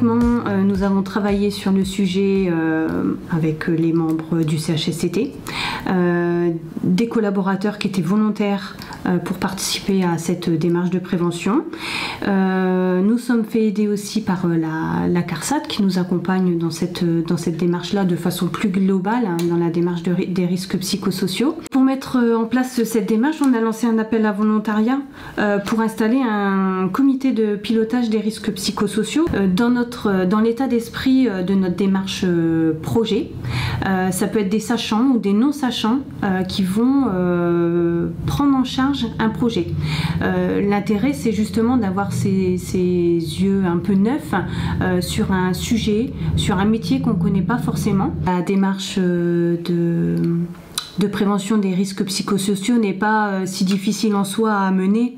Concrètement, nous avons travaillé sur le sujet avec les membres du CHSCT, des collaborateurs qui étaient volontaires pour participer à cette démarche de prévention. Nous sommes fait aider aussi par la CARSAT qui nous accompagne dans cette démarche-là de façon plus globale, hein, dans la démarche des risques psychosociaux. Pour mettre en place cette démarche, on a lancé un appel à volontariat pour installer un comité de pilotage des risques psychosociaux dans l'état d'esprit de notre démarche projet. Ça peut être des sachants ou des non-sachants qui vont prendre en charge un projet. L'intérêt, c'est justement d'avoir ces yeux un peu neufs sur un sujet, sur un métier qu'on ne connaît pas forcément. La démarche de prévention des risques psychosociaux n'est pas si difficile en soi à mener.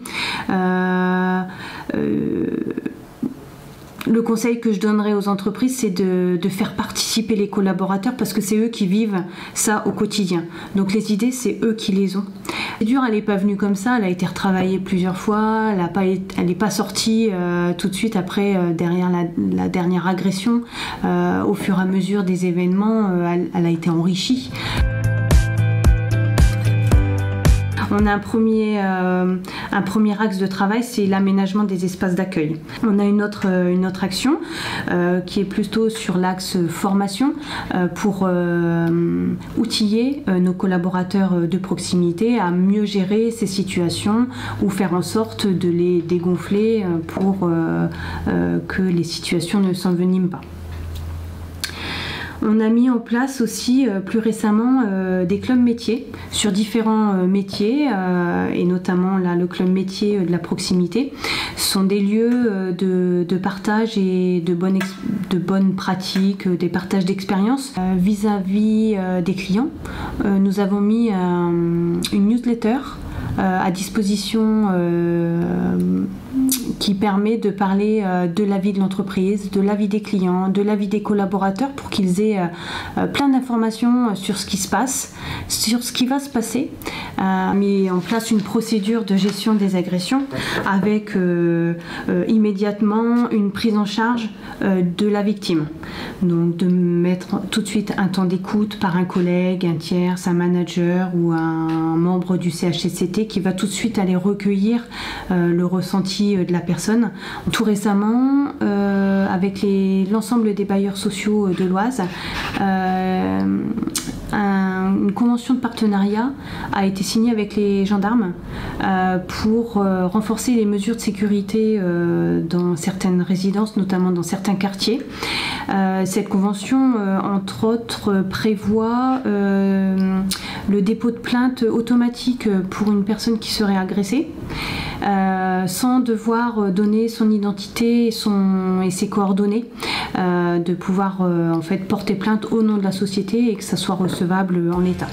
Le conseil que je donnerais aux entreprises, c'est de faire participer les collaborateurs parce que c'est eux qui vivent ça au quotidien. Donc les idées, c'est eux qui les ont. C'est dur, elle n'est pas venue comme ça, elle a été retravaillée plusieurs fois, elle n'est pas sortie tout de suite après, derrière la dernière agression. Au fur et à mesure des événements, elle a été enrichie. On a un premier axe de travail, c'est l'aménagement des espaces d'accueil. On a une autre action qui est plutôt sur l'axe formation pour outiller nos collaborateurs de proximité à mieux gérer ces situations ou faire en sorte de les dégonfler pour que les situations ne s'enveniment pas. On a mis en place aussi plus récemment des clubs métiers sur différents métiers et notamment là, le club métier de la proximité. Ce sont des lieux de partage et de bonnes pratiques, des partages d'expériences vis-à-vis des clients. Nous avons mis une newsletter à disposition qui permet de parler de la vie de l'entreprise, de la vie des clients, de la vie des collaborateurs pour qu'ils aient plein d'informations sur ce qui se passe, sur ce qui va se passer. Mis en place une procédure de gestion des agressions avec immédiatement une prise en charge de la victime. Donc de mettre tout de suite un temps d'écoute par un collègue, un tiers, un manager ou un membre du CHSCT qui va tout de suite aller recueillir le ressenti de la personne. Tout récemment, avec l'ensemble des bailleurs sociaux de l'Oise, une convention de partenariat a été signée avec les gendarmes pour renforcer les mesures de sécurité dans certaines résidences, notamment dans certains quartiers. Cette convention, entre autres, prévoit le dépôt de plainte automatique pour une personne qui serait agressée, sans devoir donner son identité et ses coordonnées, de pouvoir en fait porter plainte au nom de la société et que ça soit recevable en l'état.